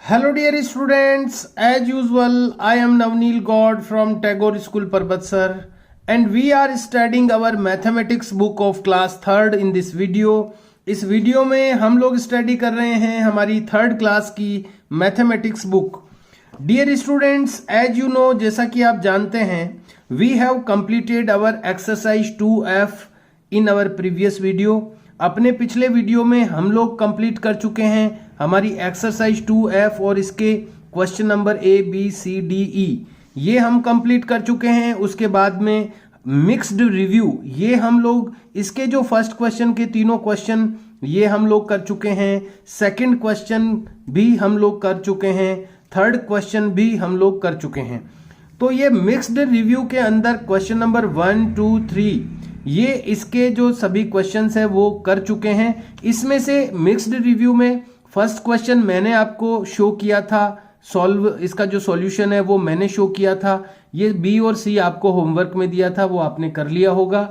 Hello dear students, as usual I am Navneel God from Tagore School Parbatsar and we are studying our mathematics book of class 3rd in this video. इस video में हम लोग study कर रहे हैं हमारी 3rd class की mathematics book. Dear students, as you know, जैसा कि आप जानते हैं, we have completed our exercise 2F in our previous video. अपने पिछले वीडियो में हम लोग कंप्लीट कर चुके हैं हमारी एक्सरसाइज 2F और इसके क्वेश्चन नंबर ABCDE ये हम कंप्लीट कर चुके हैं. उसके बाद में मिक्स्ड रिव्यू, ये हम लोग इसके जो फर्स्ट क्वेश्चन के तीनों क्वेश्चन ये हम लोग कर चुके हैं. सेकंड क्वेश्चन भी हम लोग कर चुके हैं. थर्ड क्वेश्चन भी हम लोग कर चुके हैं. तो ये मिक्स्ड रिव्यू के अंदर क्वेश्चन नंबर 1, 2, 3 ये इसके जो सभी क्वेश्चंस है वो कर चुके हैं. इसमें से मिक्स्ड रिव्यू में फर्स्ट क्वेश्चन मैंने आपको शो किया था, सॉल्व इसका जो सॉल्यूशन है वो मैंने शो किया था. ये B और C आपको होमवर्क में दिया था, वो आपने कर लिया होगा.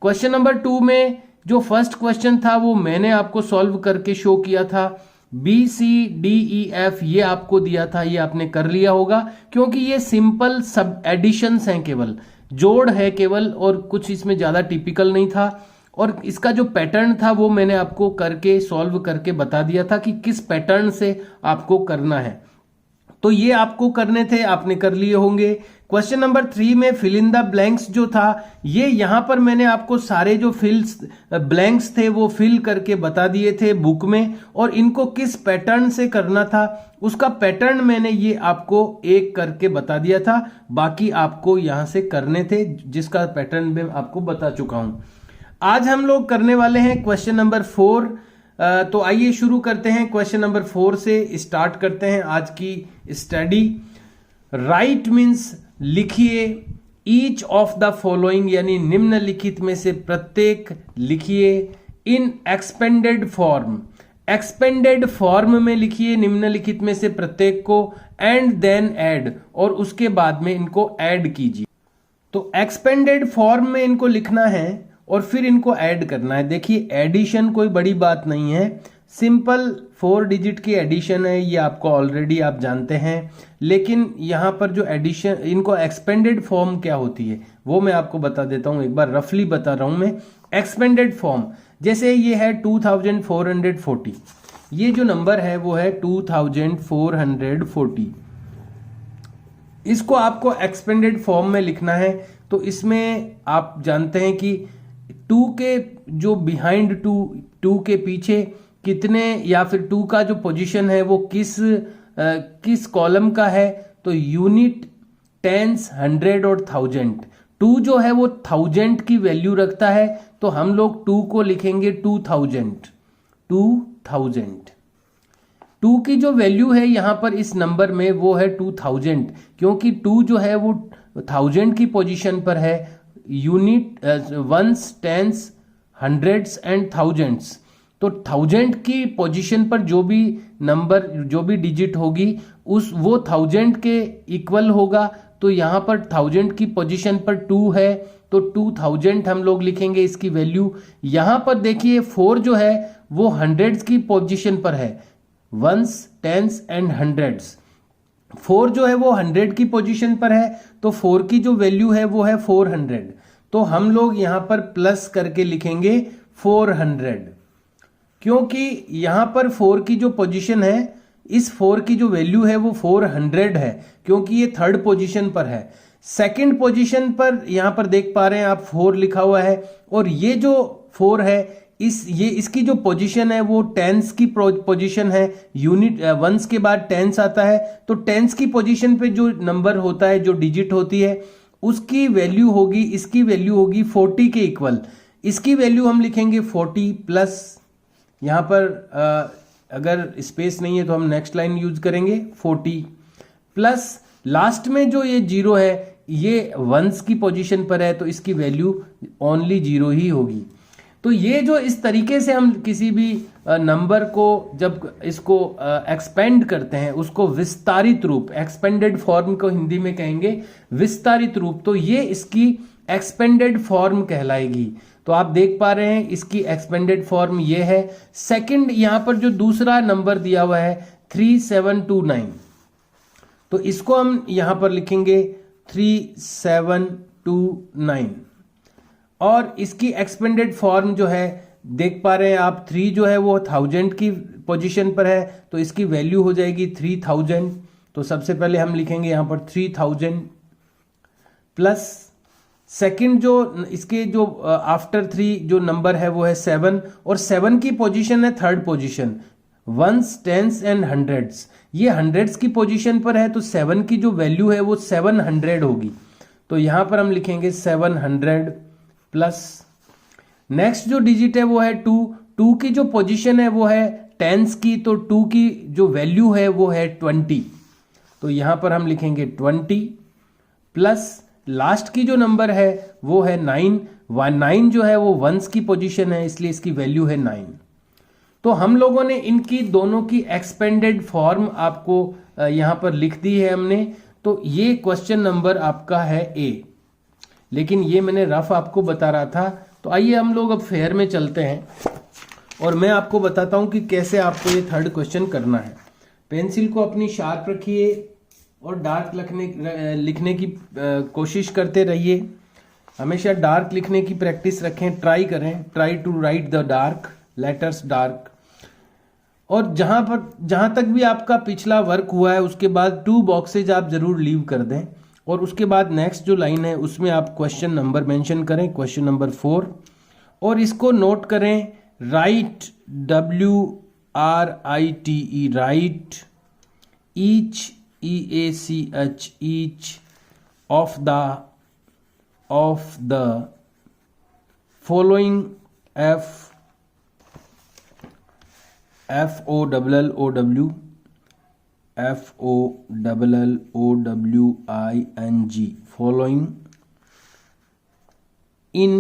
क्वेश्चन नंबर 2 में जो फर्स्ट क्वेश्चन था वो मैंने आपको सॉल्व करके शो किया था. BCDEF ये आपको दिया था, ये आपने कर लिया होगा, क्योंकि ये सिंपल सब एडिशंस हैं, केवल जोड़ है केवल, और कुछ इसमें ज़्यादा टिपिकल नहीं था. और इसका जो पैटर्न था वो मैंने आपको करके सॉल्व करके बता दिया था कि किस पैटर्न से आपको करना है. तो ये आपको करने थे, आपने कर लिए होंगे. क्वेश्चन नंबर 3 में फिल इन द ब्लैंक्स जो था, ये यहां पर मैंने आपको सारे जो फिल्स ब्लैंक्स थे वो फिल करके बता दिए थे बुक में, और इनको किस पैटर्न से करना था उसका पैटर्न मैंने ये आपको एक करके बता दिया था. बाकी आपको यहां से करने थे, जिसका पैटर्न मैं आपको बता चुका हूं. आज हम लोग करने वाले हैं क्वेश्चन नंबर 4. तो आइए शुरू करते हैं. क्वेश्चन नंबर 4 से स्टार्ट करते हैं आज की स्टडी. राइट मीन्स लिखिए ईच ऑफ द फॉलोइंग, यानी निम्नलिखित में से प्रत्येक लिखिए इन एक्सपेंडेड फॉर्म. एक्सपेंडेड फॉर्म में लिखिए निम्नलिखित में से प्रत्येक को, एंड देन ऐड, और उसके बाद में इनको ऐड कीजिए. तो एक्सपेंडेड फॉर्म में इनको लिखना है और फिर इनको ऐड करना है. देखिए एडिशन कोई बड़ी बात नहीं है, सिंपल 4 डिजिट की एडिशन है, ये आपको ऑलरेडी आप जानते हैं. लेकिन यहाँ पर जो एडिशन, इनको एक्सपेंडेड फॉर्म क्या होती है वो मैं आपको बता देता हूँ. एक बार रफली बता रहा हूँ मैं. एक्सपेंडेड फॉर्म जैसे ये है 2440, ये जो नंबर है वो है 2440. इसको आपको एक्सपेंडेड फॉर्म में लिखना है. तो इसमें आप जानते हैं कि 2 के जो बिहाइंड 2 के पीछे कितने, या फिर 2 का जो पोजीशन है वो किस कॉलम का है, तो यूनिट, टेंस, 100 और 1000. 2 जो है वो 1000 की वैल्यू रखता है, तो हम लोग 2 को लिखेंगे 2000. 2 की जो वैल्यू है यहां पर इस नंबर में वो है 2000, क्योंकि 2 जो है वो 1000 की पोजीशन पर है. Unit, ones, tens, hundreds and thousands. तो 1000 की पोजीशन पर जो भी नंबर, जो भी डिजिट होगी वो 1000 के इक्वल होगा. तो यहां पर 1000 की पोजीशन पर 2 है, तो 2000 हम लोग लिखेंगे इसकी वैल्यू. यहां पर देखिए 4 जो है वो हंड्रेड्स की पोजीशन पर है, वंस, टेंस एंड हंड्रेड्स. 4 जो है वो 100 की पोजीशन पर है, तो 4 की जो वैल्यू है वो है 400. तो हम लोग यहां पर प्लस करके लिखेंगे 400, क्योंकि यहां पर 4 की जो पोजीशन है, इस 4 की जो वैल्यू है वो 400 है, क्योंकि ये 3rd पोजीशन पर है. 2nd पोजीशन पर यहां पर देख पा रहे हैं आप 4 लिखा हुआ है, और ये जो 4 है इसकी जो पोजीशन है वो टेंस की पोजीशन है. यूनिट, वंस के बाद टेंस आता है, तो टेंस की पोजीशन पे जो नंबर होता है, जो डिजिट होती है, उसकी वैल्यू होगी, इसकी वैल्यू होगी 40 के इक्वल. इसकी वैल्यू हम लिखेंगे 40 प्लस, यहां पर अगर स्पेस नहीं है तो हम नेक्स्ट लाइन यूज करेंगे 40 प्लस, लास्ट में जो ये 0 है ये वंस की पोजीशन पर है, तो इसकी वैल्यू ओनली 0 ही होगी. तो ये जो इस तरीके से हम किसी भी नंबर को जब इसको एक्सपेंड करते हैं, उसको विस्तारित रूप, एक्सपेंडेड फॉर्म को हिंदी में कहेंगे विस्तारित रूप, तो ये इसकी एक्सपेंडेड फॉर्म कहलाएगी. तो आप देख पा रहे हैं इसकी एक्सपेंडेड फॉर्म ये है. सेकंड, यहां पर जो दूसरा नंबर दिया हुआ है 3729। तो इसको हम यहां पर लिखेंगे 3729 और इसकी एक्सपेंडेड फॉर्म जो है देख पा रहे हैं आप, 3 जो है वो 1000 की पोजीशन पर है तो इसकी वैल्यू हो जाएगी 3000। तो सबसे पहले हम लिखेंगे यहां पर 3000 प्लस सेकंड जो इसके जो आफ्टर 3 जो नंबर है वो है 7 और 7 की पोजीशन है third position, ones tens and hundreds. ये हंड्रेड्स की पोजीशन पर है तो 7 की जो वैल्यू है वो 700 होगी। तो यहां पर हम लिखेंगे 700 प्लस नेक्स्ट जो डिजिट है वो है 2। 2 की जो पोजीशन है वो है टेंस की, तो 2 की जो वैल्यू है वो है 20। तो यहां पर हम लिखेंगे 20 प्लस लास्ट की जो नंबर है वो है 9। 9 जो है वो वंस की पोजीशन है इसलिए इसकी वैल्यू है 9। तो हम लोगों ने इनकी दोनों की एक्सपेंडेड फॉर्म आपको यहां पर लिख दी है हमने। तो ये क्वेश्चन नंबर आपका है ए, लेकिन ये मैंने रफ आपको बता रहा था। तो आइए हम लोग अब फेयर में चलते हैं और मैं आपको बताता हूं कि कैसे आपको ये थर्ड क्वेश्चन करना है। पेंसिल को अपनी शार्प रखिए और डार्क लिखने की कोशिश करते रहिए। हमेशा डार्क लिखने की प्रैक्टिस रखें, ट्राई करें, try to write the dark letters dark. और जहां तक भी आपका पिछला वर्क हुआ है उसके बाद 2 बॉक्सेज आप जरूर लीव कर दें और उसके बाद नेक्स्ट जो लाइन है उसमें आप क्वेश्चन नंबर मेंशन करें, क्वेश्चन नंबर 4, और इसको नोट करें right, WRITE right, each EACH each of the following FOLLOWING following in,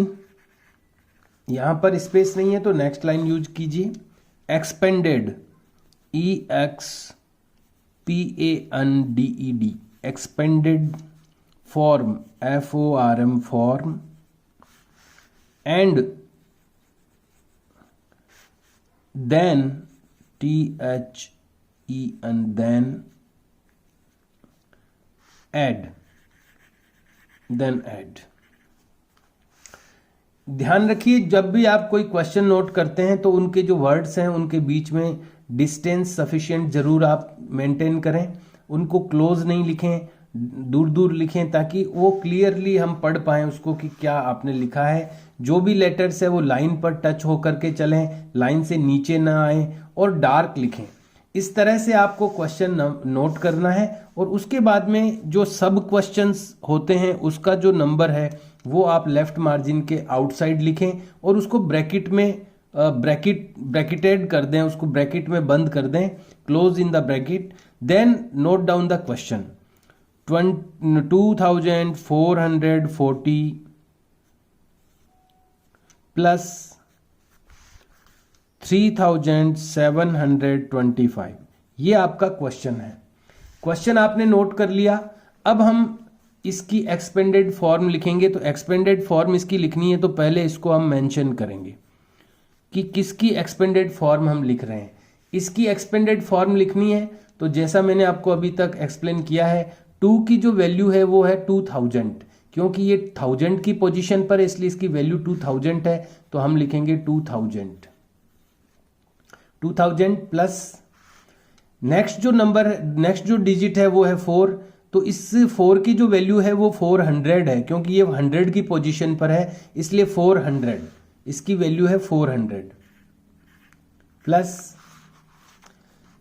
यहां पर स्पेस नहीं है तो नेक्स्ट लाइन यूज कीजिए, expanded EXPANDED expanded form FORM form and then THEN then add। ध्यान रखिए जब भी आप कोई क्वेश्चन नोट करते हैं तो उनके जो वर्ड्स हैं उनके बीच में डिस्टेंस सफिशिएंट जरूर आप मेंटेन करें, उनको क्लोज नहीं लिखें, दूर दूर लिखें ताकि वो क्लियरली हम पढ़ पाएं उसको कि क्या आपने लिखा है। जो भी लेटर्स है वो लाइन पर टच होकर के चलें, लाइन से नीचे ना आए और डार्क लिखें। इस तरह से आपको क्वेश्चन नोट करना है और उसके बाद में जो सब क्वेश्चंस होते हैं उसका जो नंबर है वो आप लेफ्ट मार्जिन के आउटसाइड लिखें और उसको ब्रैकेट में ब्रैकेटेड कर दें, उसको ब्रैकेट में बंद कर दें, close in the bracket, then note down the question 2440 plus 3725, ये आपका क्वेश्चन है। क्वेश्चन आपने नोट कर लिया। अब हम इसकी एक्सपेंडेड फॉर्म लिखेंगे। तो एक्सपेंडेड फॉर्म इसकी लिखनी है तो पहले इसको हम मेंशन करेंगे कि किसकी एक्सपेंडेड फॉर्म हम लिख रहे हैं। इसकी एक्सपेंडेड फॉर्म लिखनी है तो जैसा मैंने आपको अभी तक एक्सप्लेन किया है, 2 की जो वैल्यू है वो है 2000, क्योंकि ये 1000 की पोजीशन पर है इसलिए इसकी वैल्यू 2000 है। तो हम लिखेंगे 2000 प्लस नेक्स्ट जो डिजिट है वो है 4। तो इस 4 की जो वैल्यू है वो 400 है, क्योंकि ये 100 की पोजीशन पर है इसलिए 400, इसकी वैल्यू है 400 प्लस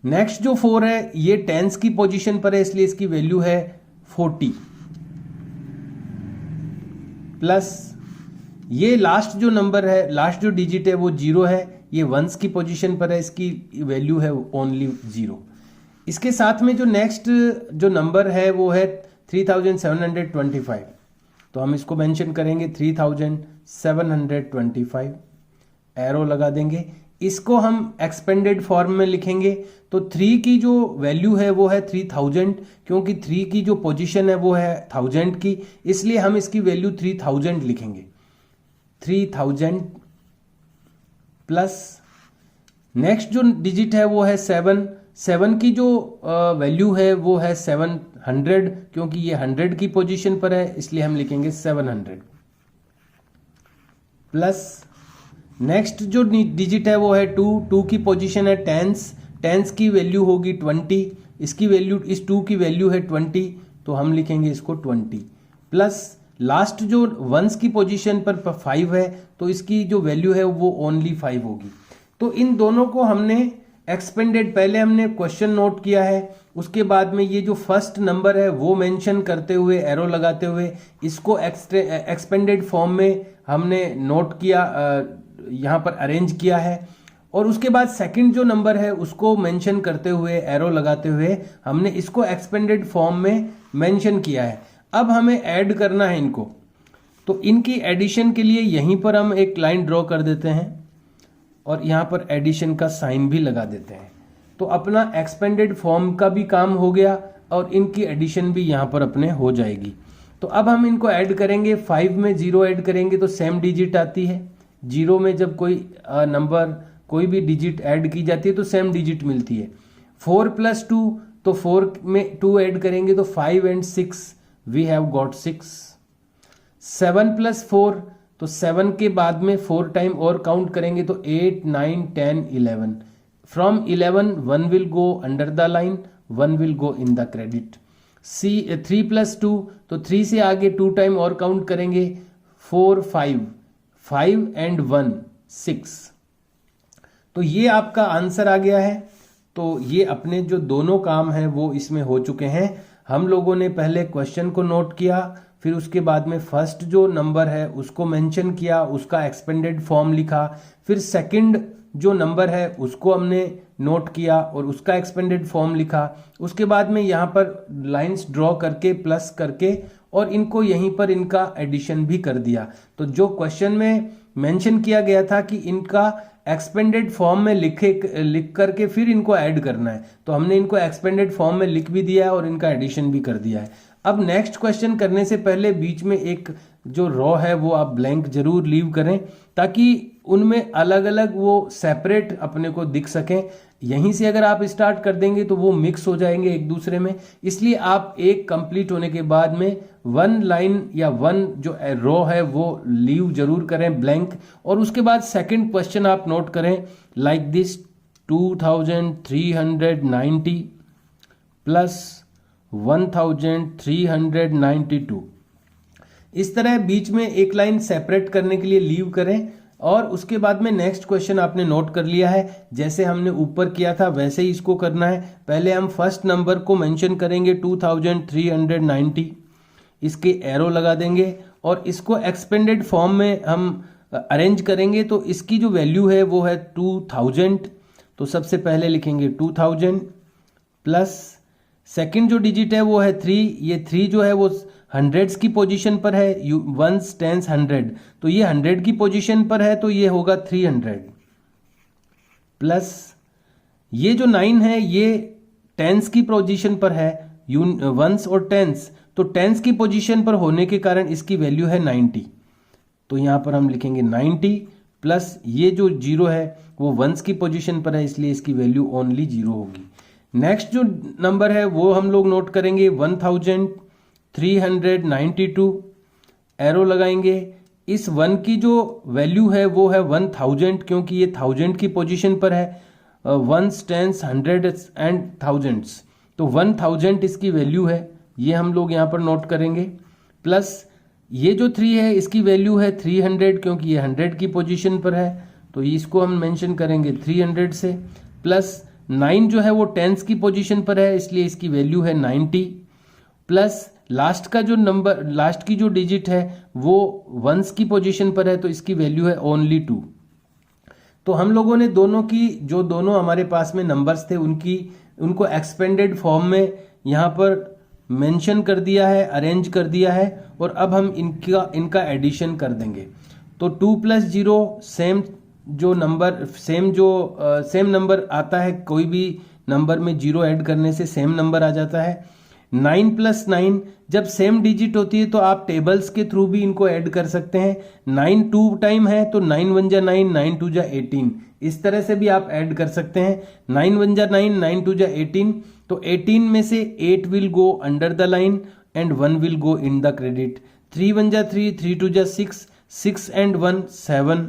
नेक्स्ट जो 4 है ये टेंस की पोजीशन पर है इसलिए इसकी वैल्यू है 40 प्लस ये लास्ट जो नंबर है, लास्ट जो डिजिट है वो 0 है, ये वंस की पोजीशन पर है, इसकी वैल्यू है ओनली 0। इसके साथ में जो नेक्स्ट जो नंबर है वो है 3725। तो हम इसको मेंशन करेंगे 3725, एरो लगा देंगे। इसको हम एक्सपेंडेड फॉर्म में लिखेंगे तो 3 की जो वैल्यू है वो है 3000, क्योंकि 3 की जो पोजीशन है वो है 1000 की, इसलिए हम इसकी वैल्यू 3000 लिखेंगे। 3000 प्लस नेक्स्ट जो डिजिट है वो है 7, 7 की जो वैल्यू है वो है 700, क्योंकि ये 100 की पोजीशन पर है इसलिए हम लिखेंगे 700 प्लस नेक्स्ट जो डिजिट है वो है 2 की पोजीशन है टेंस की वैल्यू होगी 20, इसकी वैल्यू इस 2 की वैल्यू है 20 तो हम लिखेंगे इसको 20 प्लस लास्ट जो वंस की पोजीशन पर 5 है तो इसकी जो वैल्यू है वो ओनली 5 होगी। तो इन दोनों को हमने एक्सपेंडेड, पहले हमने क्वेश्चन नोट किया है, उसके बाद में ये जो फर्स्ट नंबर है वो मेंशन करते हुए एरो लगाते हुए इसको एक्सपेंडेड फॉर्म में हमने नोट किया, यहाँ पर अरेंज किया है, और उसके बाद सेकंड जो नंबर है उसको मेंशन करते हुए एरो लगाते हुए हमने इसको एक्सपेंडेड फॉर्म में मेंशन किया है। अब हमें ऐड करना है इनको, तो इनकी एडिशन के लिए यहीं पर हम एक लाइन ड्रॉ कर देते हैं और यहाँ पर एडिशन का साइन भी लगा देते हैं। तो अपना एक्सपेंडेड फॉर्म का भी काम हो गया और इनकी एडिशन भी यहाँ पर अपने हो जाएगी। तो अब हम इनको ऐड करेंगे, 5 में 0 ऐड करेंगे तो सेम डिजिट आती है, 0 में जब कोई नंबर कोई भी डिजिट ऐड की जाती है तो सेम डिजिट मिलती है। 4 + 2 तो 4 में 2 ऐड करेंगे तो 5 and 6 वी हैव गॉट 6। 7 + 4 तो 7 के बाद में 4 टाइम और काउंट करेंगे तो 8, 9, 10, 11। From 11 1 will go under the line, 1 will go in the credit. 3 + 2 तो 3 से आगे 2 टाइम और काउंट करेंगे, 4, 5 and 1 6। तो ये आपका आंसर आ गया है। तो ये अपने जो दोनों काम हैं वो इसमें हो चुके हैं। हम लोगों ने पहले क्वेश्चन को नोट किया, फिर उसके बाद में फर्स्ट जो नंबर है उसको मेंशन किया, उसका एक्सपेंडेड फॉर्म लिखा, फिर सेकंड जो नंबर है उसको हमने नोट किया और उसका एक्सपेंडेड फॉर्म लिखा। उसके बाद में यहाँ पर लाइंस ड्रॉ करके प्लस करके और इनको यहीं पर इनका एडिशन भी कर दिया। तो जो क्वेश्चन में मेंशन किया गया था कि इनका एक्सपेंडेड फॉर्म में लिख करके फिर इनको ऐड करना है, तो हमने इनको एक्सपेंडेड फॉर्म में लिख भी दिया है और इनका एडिशन भी कर दिया है। अब नेक्स्ट क्वेश्चन करने से पहले बीच में एक जो रो है वो आप ब्लैंक जरूर लीव करें ताकि उनमें अलग अलग वो सेपरेट अपने को दिख सकें। यहीं से अगर आप स्टार्ट कर देंगे तो वो मिक्स हो जाएंगे एक दूसरे में, इसलिए आप एक कंप्लीट होने के बाद में 1 लाइन या 1 जो रो है वो लीव जरूर करें ब्लैंक, और उसके बाद सेकंड क्वेश्चन आप नोट करें लाइक दिस 2390 प्लस 1392। इस तरह बीच में एक लाइन सेपरेट करने के लिए लीव करें और उसके बाद में नेक्स्ट क्वेश्चन आपने नोट कर लिया है। जैसे हमने ऊपर किया था वैसे ही इसको करना है। पहले हम फर्स्ट नंबर को मेंशन करेंगे 2390, इसके एरो लगा देंगे और इसको एक्सपेंडेड फॉर्म में हम अरेंज करेंगे। तो इसकी जो वैल्यू है वो है 2000, तो सबसे पहले लिखेंगे 2000 प्लस सेकंड जो डिजिट है वो है 3, ये 3 जो है वो हंड्रेड्स की पोजीशन पर है, वंस, टेंस, 100, तो ये 100 की पोजीशन पर है तो ये होगा 300 प्लस ये जो 9 है ये टेंस की पोजीशन पर है, वंस और टेंस, तो टेंस की पोजीशन पर होने के कारण इसकी वैल्यू है 90, तो यहां पर हम लिखेंगे 90 प्लस ये जो 0 है वो वंस की पोजीशन पर है इसलिए इसकी वैल्यू ओनली 0 होगी। नेक्स्ट जो नंबर है वो हम लोग नोट करेंगे 1392, एरो लगाएंगे। इस 1 की जो वैल्यू है वो है 1000 क्योंकि ये 1000 की पोजीशन पर है, वंस, टेंस, 100 एंड थाउजेंड्स, तो 1000 इसकी वैल्यू है, ये हम लोग यहाँ पर नोट करेंगे। प्लस ये जो 3 है इसकी वैल्यू है 300 क्योंकि ये 100 की पोजीशन पर है तो इसको हम मेंशन करेंगे 300 से। प्लस 9 जो है वो टेंस की पोजीशन पर है इसलिए इसकी वैल्यू है 90 प्लस लास्ट का जो नंबर, लास्ट की जो डिजिट है वो वंस की पोजीशन पर है तो इसकी वैल्यू है ओनली 2। तो हम लोगों ने दोनों की जो दोनों हमारे पास में नंबर्स थे उनको एक्सपेंडेड फॉर्म में यहाँ पर मेंशन कर दिया है, अरेंज कर दिया है और अब हम इनका एडिशन कर देंगे। तो 2 + 0 सेम नंबर आता है, कोई भी नंबर में 0 ऐड करने से सेम नंबर आ जाता है। 9 + 9 जब सेम डिजिट होती है तो आप टेबल्स के थ्रू भी इनको ऐड कर सकते हैं। 9 2 टाइम है तो 9 1 जा 9, 9 2 जा 18, इस तरह से भी आप ऐड कर सकते हैं। 9 1 जा 9, 9 2 जा 18, तो 18 में से 8 will go under the line and 1 will go in the credit. 3 1 जा 3, 3 2 जा 6, 6 एंड 1 7,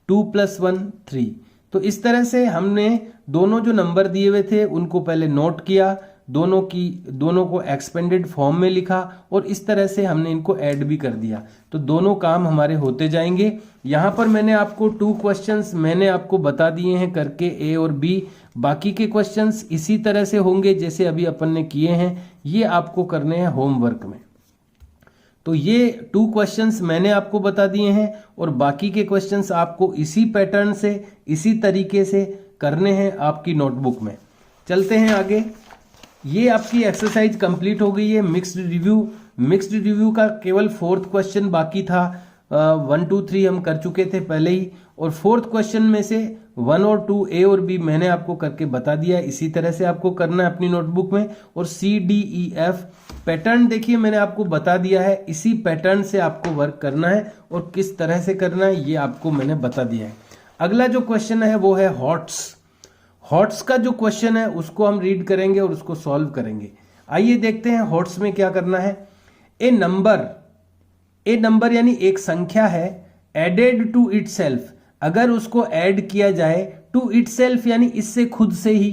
2 + 1 3। तो इस तरह से हमने दोनों जो नंबर दिए हुए थे उनको पहले नोट किया, दोनों को एक्सपेंडेड फॉर्म में लिखा और इस तरह से हमने इनको ऐड भी कर दिया। तो दोनों काम हमारे होते जाएंगे। यहाँ पर मैंने आपको 2 क्वेश्चंस मैंने आपको बता दिए हैं करके, ए और बी। बाकी के क्वेश्चंस इसी तरह से होंगे जैसे अभी अपन ने किए हैं, ये आपको करने हैं होमवर्क में। तो ये 2 क्वेश्चंस मैंने आपको बता दिए हैं और बाकी के क्वेश्चंस आपको इसी पैटर्न से, इसी तरीके से करने हैं आपकी नोटबुक में। चलते हैं आगे। ये आपकी एक्सरसाइज कंप्लीट हो गई है। मिक्स्ड रिव्यू का केवल 4th क्वेश्चन बाकी था। 1 2 3 हम कर चुके थे पहले ही, और 4th क्वेश्चन में से 1 और 2 ए और बी मैंने आपको करके बता दिया। इसी तरह से आपको करना है अपनी नोटबुक में। और C-D-E-F पैटर्न देखिए मैंने आपको बता दिया है, इसी पैटर्न से आपको वर्क करना है और किस तरह से करना है ये आपको मैंने बता दिया है। अगला जो क्वेश्चन है वो है हॉट्स का जो क्वेश्चन है उसको हम रीड करेंगे और उसको सॉल्व करेंगे। आइए देखते हैं हॉट्स में क्या करना है। ए नंबर यानी एक संख्या है, एडेड टू इटसेल्फ, अगर उसको ऐड किया जाए टू इटसेल्फ यानी इससे खुद से ही।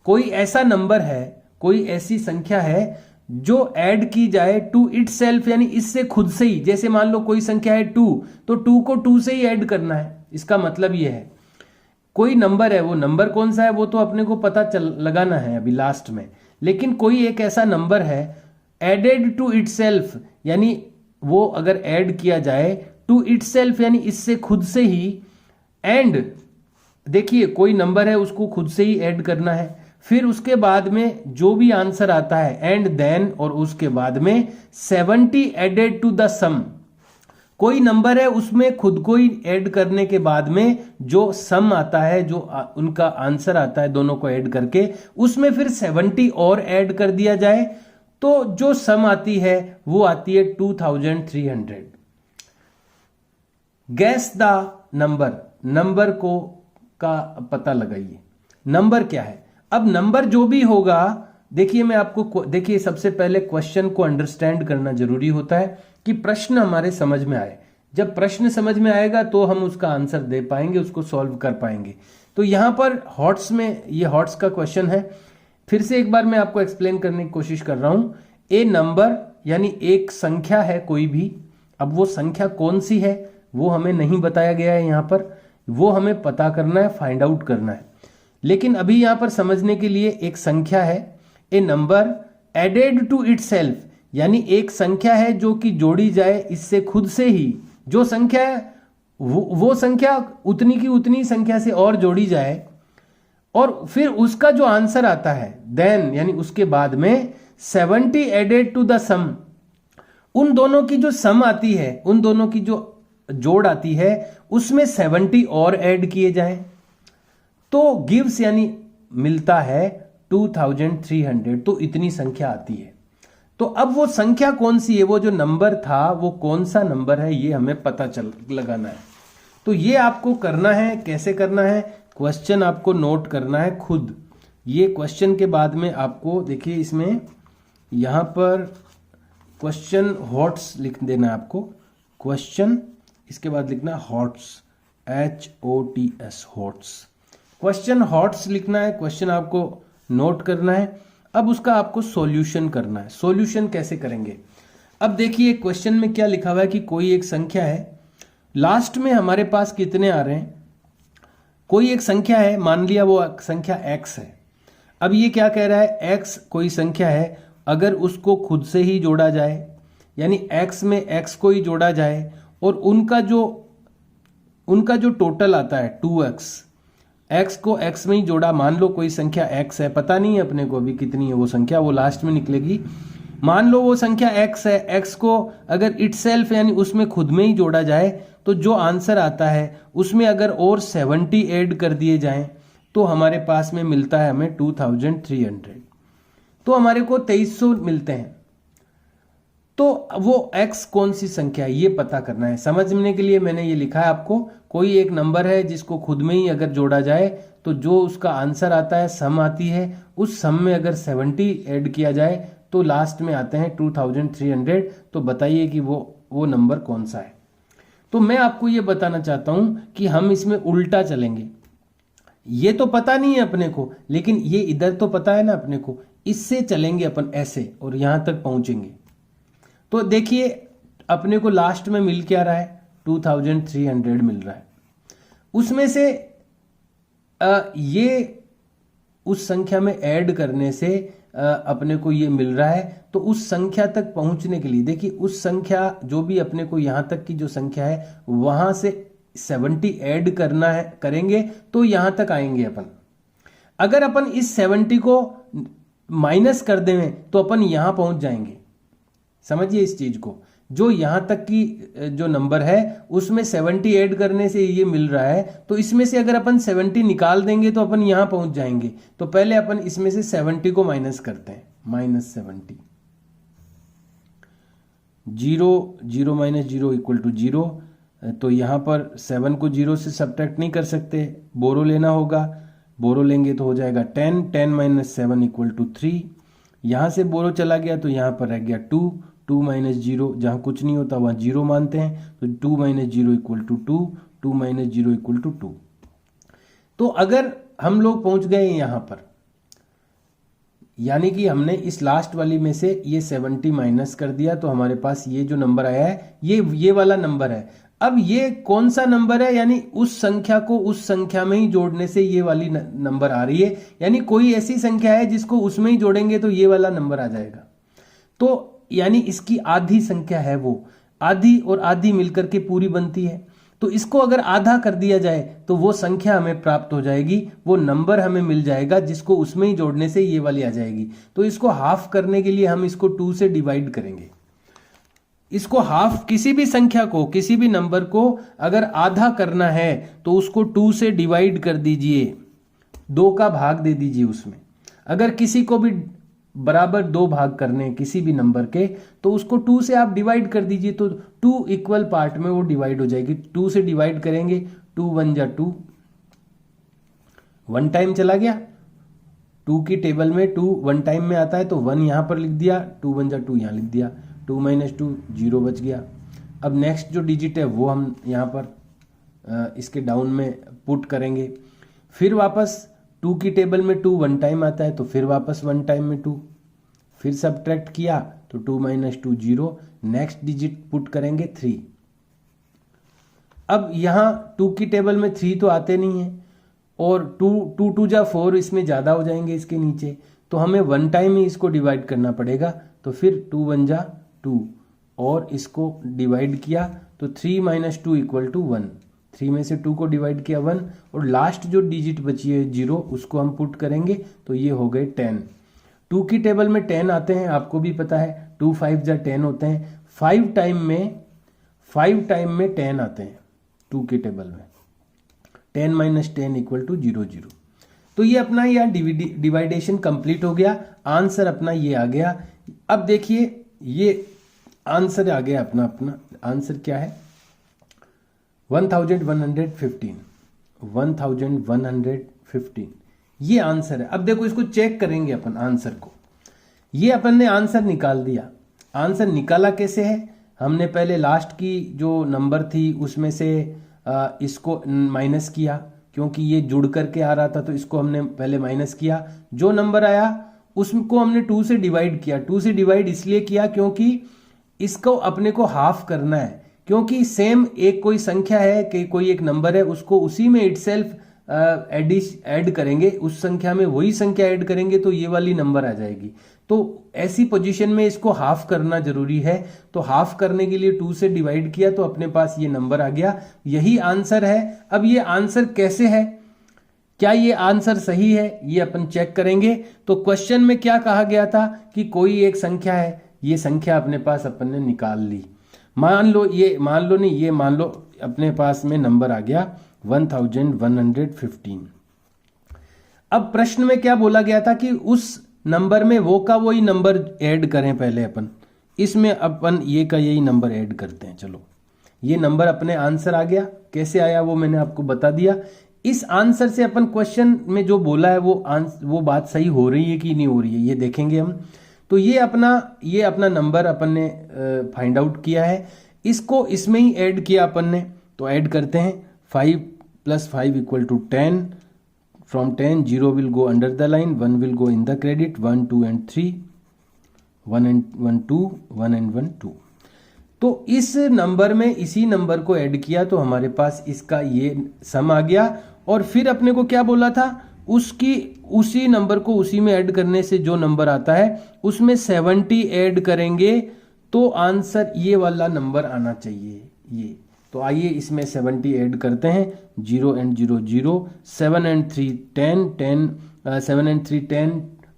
कोई ऐसा नंबर है, कोई ऐसी संख्या है जो ऐड की जाए टू इटसेल्फ यानी इससे खुद से ही। जैसे मान लो कोई संख्या है 2, तो 2 को 2 से ही ऐड करना है। इसका मतलब यह है कोई नंबर है, वो नंबर कौन सा है वो तो अपने को पता लगाना है अभी लास्ट में। लेकिन कोई एक ऐसा नंबर है एडेड टू इटसेल्फ यानी वो अगर ऐड किया जाए टू इटसेल्फ यानी इससे खुद से ही। एंड देखिए कोई नंबर है उसको खुद से ही ऐड करना है, फिर उसके बाद में जो भी आंसर आता है एंड देन, और उसके बाद में 70 एडेड टू द सम। कोई नंबर है उसमें खुद को ही ऐड करने के बाद में जो सम आता है, जो उनका आंसर आता है दोनों को ऐड करके, उसमें फिर 70 और ऐड कर दिया जाए तो जो सम आती है वो आती है 2300। गैस द नंबर को का पता लगाइए। नंबर क्या है? अब नंबर जो भी होगा, देखिए मैं आपको देखिए सबसे पहले क्वेश्चन को अंडरस्टैंड करना जरूरी होता है कि प्रश्न हमारे समझ में आए। जब प्रश्न समझ में आएगा तो हम उसका आंसर दे पाएंगे, उसको सॉल्व कर पाएंगे। तो यहां पर हॉट्स में ये हॉट्स का क्वेश्चन है। फिर से एक बार मैं आपको एक्सप्लेन करने की कोशिश कर रहा हूं। ए नंबर यानी एक संख्या है कोई भी। अब वो संख्या कौन सी है वो हमें नहीं बताया गया है यहां पर, वो हमें पता करना है, फाइंड आउट करना है। लेकिन अभी यहां पर समझने के लिए एक संख्या है ए नंबर एडेड टू इटसेल्फ यानी एक संख्या है जो कि जोड़ी जाए इससे खुद से ही। जो संख्या है वो संख्या उतनी की उतनी संख्या से और जोड़ी जाए और फिर उसका जो आंसर आता है देन यानी उसके बाद में 70 एडेड टू द सम। उन दोनों की जो सम आती है, उन दोनों की जो जोड़ आती है उसमें 70 और ऐड किए जाए तो गिव्स यानी मिलता है 2300। तो इतनी संख्या आती है। तो अब वो संख्या कौन सी है, वो जो नंबर था वो कौन सा नंबर है ये हमें पता लगाना है। तो ये आपको करना है। कैसे करना है? क्वेश्चन आपको नोट करना है खुद। ये क्वेश्चन के बाद में आपको देखिए इसमें यहां पर क्वेश्चन हॉट्स लिख देना है आपको। क्वेश्चन इसके बाद लिखना hots, HOTS hots. Question hots लिखना है। क्वेश्चन आपको नोट करना है। अब उसका आपको सॉल्यूशन करना है। सॉल्यूशन कैसे करेंगे? अब देखिए क्वेश्चन में क्या लिखा हुआ है कि कोई एक संख्या है, लास्ट में हमारे पास कितने आ रहे हैं? कोई एक संख्या है, मान लिया वो संख्या x है। अब ये क्या कह रहा है? x कोई संख्या है, अगर उसको खुद से ही जोड़ा जाए यानी x में x को ही जोड़ा जाए और उनका जो टोटल आता है 2x, x को x में ही जोड़ा। मान लो कोई संख्या x है, पता नहीं है अपने को अभी कितनी है वो संख्या, वो लास्ट में निकलेगी। मान लो वो संख्या x है, x को अगर इटसेल्फ यानी उसमें खुद में ही जोड़ा जाए तो जो आंसर आता है उसमें अगर और 70 ऐड कर दिए जाएं तो हमारे पास में मिलता है हमें 2300। तो हमारे को 2300 मिलते हैं। तो वो x कौन सी संख्या है ये पता करना है। समझने के लिए मैंने ये लिखा है आपको, कोई एक नंबर है जिसको खुद में ही अगर जोड़ा जाए तो जो उसका आंसर आता है, सम आती है, उस सम में अगर 70 ऐड किया जाए तो लास्ट में आते हैं 2300। तो बताइए कि वो नंबर कौन सा है। तो मैं आपको ये बताना चाहता हूं कि हम इसमें उल्टा चलेंगे। ये तो पता नहीं है अपने को, लेकिन ये इधर तो पता है ना अपने को, इससे चलेंगे अपन ऐसे और यहां तक पहुंचेंगे। तो देखिए अपने को लास्ट में मिल क्या रहा है, 2300 मिल रहा है। उसमें से ये उस संख्या में ऐड करने से अपने को ये मिल रहा है। तो उस संख्या तक पहुंचने के लिए देखिए, उस संख्या जो भी अपने को यहां तक की जो संख्या है वहां से 70 ऐड करना है, करेंगे तो यहां तक आएंगे अपन। अगर अपन इस 70 को माइनस कर दें तो अपन यहां पहुंच जाएंगे। समझिए इस चीज को, जो यहां तक की जो नंबर है उसमें 70 ऐड करने से ये मिल रहा है, तो इसमें से अगर अपन 70 निकाल देंगे तो अपन यहां पहुंच जाएंगे। तो पहले अपन इसमें से 70 को माइनस करते हैं, -70, 0 0 - 0 = 0। तो यहां पर 7 को 0 से सब्ट्रैक्ट नहीं कर सकते, बोरो लेना होगा। बोरो लेंगे तो हो जाएगा 10, 10 - 7 = 3। यहां से बोरो चला गया तो यहां पर रह गया 2, 2 - 0, जहां कुछ नहीं होता वहां 0 मानते हैं। तो 2 - 0 = 2, 2 - 0 = 2। तो अगर हम लोग पहुंच गए यहां पर, यानी कि हमने इस लास्ट वाली में से ये 70 माइनस कर दिया, तो हमारे पास ये जो नंबर आया है ये वाला नंबर है। अब ये कौन सा नंबर है, यानी उस संख्या को उस संख्या में ही जोड़ने से ये वाली नंबर आ रही है। यानी कोई ऐसी संख्या है जिसको उसमें ही जोड़ेंगे तो ये वाला नंबर आ जाएगा। तो यानी इसकी आधी संख्या है, वो आधी और आधी मिलकर के पूरी बनती है। तो इसको अगर आधा कर दिया जाए तो वो संख्या हमें प्राप्त हो जाएगी, वो नंबर हमें मिल जाएगा जिसको उसमें ही जोड़ने से ये वाली आ जाएगी। तो इसको हाफ करने के लिए हम इसको 2 से डिवाइड करेंगे। इसको हाफ, किसी भी संख्या को, किसी भी नंबर को अगर आधा करना है तो उसको 2 से डिवाइड कर दीजिए, 2 का भाग दे दीजिए उसमें। अगर किसी को भी बराबर 2 भाग करने किसी भी नंबर के, तो उसको 2 से आप डिवाइड कर दीजिए, तो 2 इक्वल पार्ट में वो डिवाइड हो जाएगी। 2 से डिवाइड करेंगे, 2 × 1 = 2, 1 टाइम चला गया। 2 की टेबल में 2 1 टाइम में आता है, तो 1 यहां पर लिख दिया, 2 × 1 = 2 यहां लिख दिया, 2 - 2 0 बच गया। अब नेक्स्ट जो डिजिट है वो हम यहां पर इसके डाउन में पुट करेंगे। फिर वापस 2 की टेबल में 2 1 टाइम आता है, तो फिर वापस 1 टाइम में 2, फिर सब्ट्रैक्ट किया तो 2 - 2 0, नेक्स्ट डिजिट पुट करेंगे 3। अब यहां 2 की टेबल में 3 तो आते नहीं है, और 2 2 × 4 इसमें ज्यादा हो जाएंगे इसके नीचे, तो हमें 1 टाइम ही इसको डिवाइड करना पड़ेगा। तो फिर 2 × 1 = 2 और इसको डिवाइड किया तो 3 - 2 = 1, 3 में से 2 को डिवाइड किया 1, और लास्ट जो डिजिट बची है 0 उसको हम पुट करेंगे, तो ये हो गए 10। 2 की टेबल में 10 आते हैं, आपको भी पता है, 2 5 × 10 होते हैं। 5 टाइम में 10 आते हैं 2 की टेबल में, 10 - 10 = 0 0। तो ये अपना यहाँ डिवाइडेशन कंप्लीट हो गया, आंसर अपना ये आ गया। अब देखिए ये आंसर आ गया अपना आंसर क्या है, 1115, 1115 ये आंसर है। अब देखो इसको चेक करेंगे अपन आंसर को। ये अपन ने आंसर निकाल दिया। आंसर निकाला कैसे है, हमने पहले लास्ट की जो नंबर थी उसमें से इसको माइनस किया, क्योंकि ये जुड़ करके आ रहा था तो इसको हमने पहले माइनस किया। जो नंबर आया उसको हमने 2 से डिवाइड किया। 2 से डिवाइड इसलिए किया क्योंकि इसको अपने को हाफ करना है, क्योंकि सेम एक कोई संख्या है कि कोई एक नंबर है, उसको उसी में इटसेल्फ ऐड करेंगे, उस संख्या में वही संख्या ऐड करेंगे तो ये वाली नंबर आ जाएगी। तो ऐसी पोजीशन में इसको हाफ करना जरूरी है। तो हाफ करने के लिए 2 से डिवाइड किया तो अपने पास ये नंबर आ गया, यही आंसर है। अब ये आंसर कैसे है, क्या ये आंसर सही है, ये अपन चेक करेंगे। तो क्वेश्चन में क्या कहा गया था कि कोई एक संख्या है, ये संख्या अपने पास अपन ने निकाल ली। मान लो अपने पास में नंबर आ गया 1115। अब प्रश्न में क्या बोला गया था कि उस नंबर में वो का वही नंबर ऐड करें पहले अपन, इसमें अपन ये का यही नंबर ऐड करते हैं। चलो ये नंबर अपने आंसर आ गया, कैसे आया वो मैंने आपको बता दिया। इस आंसर से अपन क्वेश्चन में जो बोला है वो बात सही हो रही है कि नहीं हो रही है ये देखेंगे हम। तो ये अपना नंबर अपन ने फाइंड आउट किया है, इसको इसमें ही ऐड किया अपन ने। तो ऐड करते हैं, 5 + 5 = 10। From 10 0 will go under the line, 1 will go in the credit, 1 2 and 3, 1 and 1 2, 1 and 1 2। तो इस नंबर में इसी नंबर को ऐड किया तो हमारे पास इसका ये सम आ गया। और फिर अपने को क्या बोला था, उसी नंबर को उसी में ऐड करने से जो नंबर आता है उसमें 70 ऐड करेंगे तो आंसर ये वाला नंबर आना चाहिए ये। तो आइए इसमें 70 ऐड करते हैं, 0 and 0 0, 7 and 3 10, 7 and 3 10।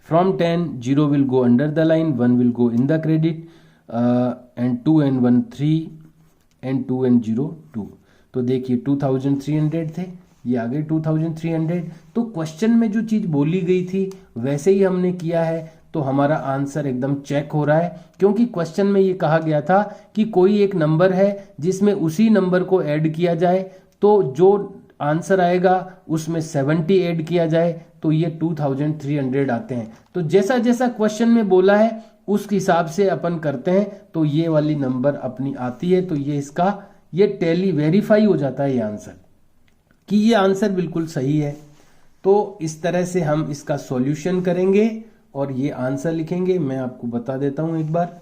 From 10 0 will go under the line, 1 will go in the credit, and 2 and 1 3 and 2 and 0 2। तो देखिए 2300 थे, ये आ गए 2300। तो क्वेश्चन में जो चीज बोली गई थी वैसे ही हमने किया है, तो हमारा आंसर एकदम चेक हो रहा है। क्योंकि क्वेश्चन में ये कहा गया था कि कोई एक नंबर है जिसमें उसी नंबर को ऐड किया जाए, तो जो आंसर आएगा उसमें 70 ऐड किया जाए तो ये 2300 आते हैं। तो जैसा जैसा क्वेश्चन में बोला है उस हिसाब से अपन करते हैं तो ये वाली नंबर अपनी आती है। तो ये टैली वेरीफाई हो जाता है ये आंसर कि ये आंसर बिल्कुल सही है। तो इस तरह से हम इसका सॉल्यूशन करेंगे और ये आंसर लिखेंगे। मैं आपको बता देता हूं एक बार,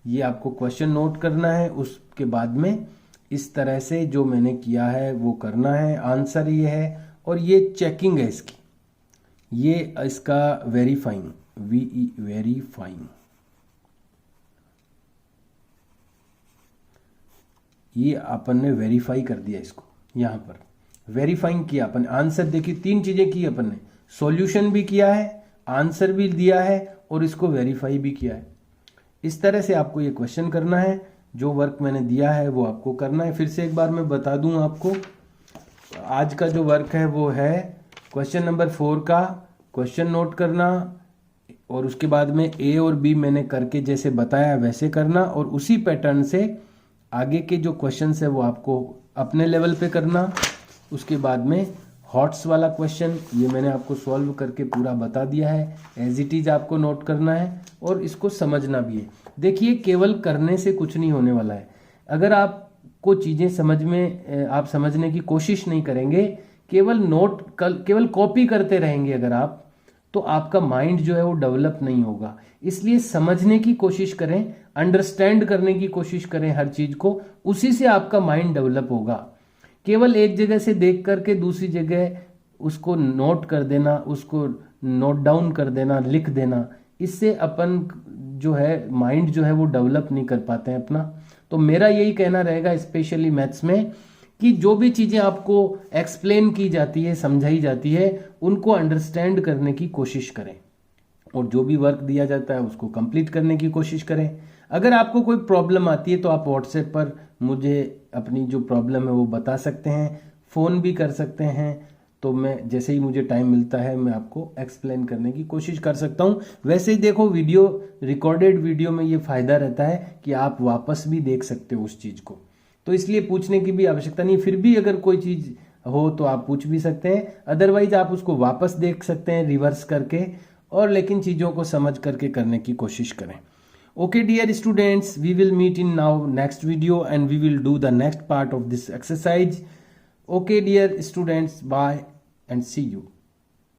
ये आपको क्वेश्चन नोट करना है, उसके बाद में इस तरह से जो मैंने किया है वो करना है। आंसर ये है और ये चेकिंग है इसकी, ये इसका वेरीफाइंग, वेरीफाइंग, ये अपन ने वेरीफाई कर दिया इसको, यहां पर वेरीफाइंग किया अपन। आंसर देखिए 3 चीजें की अपन ने, सॉल्यूशन भी किया है, आंसर भी दिया है और इसको वेरीफाई भी किया है। इस तरह से आपको ये क्वेश्चन करना है, जो वर्क मैंने दिया है वो आपको करना है। फिर से एक बार मैं बता दूं आपको, आज का जो वर्क है वो है क्वेश्चन नंबर 4 का क्वेश्चन नोट करना और उसके बाद में ए और बी मैंने करके जैसे बताया वैसे करना, और उसी पैटर्न से आगे के जो क्वेश्चन है वो आपको अपने लेवल पे करना। उसके बाद में हॉट्स वाला क्वेश्चन ये मैंने आपको सॉल्व करके पूरा बता दिया है, एज इट इज आपको नोट करना है और इसको समझना भी है। देखिए केवल करने से कुछ नहीं होने वाला है, अगर आपको चीजें आप समझने की कोशिश नहीं करेंगे, केवल कॉपी करते रहेंगे अगर आप, तो आपका माइंड जो है वो डेवलप नहीं होगा। इसलिए समझने की कोशिश करें, अंडरस्टैंड करने की कोशिश करें हर चीज को, उसी से आपका माइंड डेवलप होगा। केवल एक जगह से देख करके दूसरी जगह उसको नोट कर देना, उसको नोट डाउन कर देना, लिख देना, इससे अपन जो है माइंड जो है वो डेवलप नहीं कर पाते हैं अपना। तो मेरा यही कहना रहेगा स्पेशली मैथ्स में कि जो भी चीजें आपको एक्सप्लेन की जाती है, समझाई जाती है, उनको अंडरस्टैंड करने की कोशिश करें और जो भी वर्क दिया जाता है उसको कंप्लीट करने की कोशिश करें। अगर आपको कोई प्रॉब्लम आती है तो आप व्हाट्सएप पर मुझे अपनी जो प्रॉब्लम है वो बता सकते हैं, फ़ोन भी कर सकते हैं। तो मैं जैसे ही मुझे टाइम मिलता है मैं आपको एक्सप्लेन करने की कोशिश कर सकता हूं। वैसे ही देखो रिकॉर्डेड वीडियो में ये फ़ायदा रहता है कि आप वापस भी देख सकते हो उस चीज़ को, तो इसलिए पूछने की भी आवश्यकता नहीं। फिर भी अगर कोई चीज़ हो तो आप पूछ भी सकते हैं, अदरवाइज आप उसको वापस देख सकते हैं रिवर्स करके, और लेकिन चीज़ों को समझ करके करने की कोशिश करें। Okay dear students, we will meet in now next video and we will do the next part of this exercise. Okay dear students, bye and see you.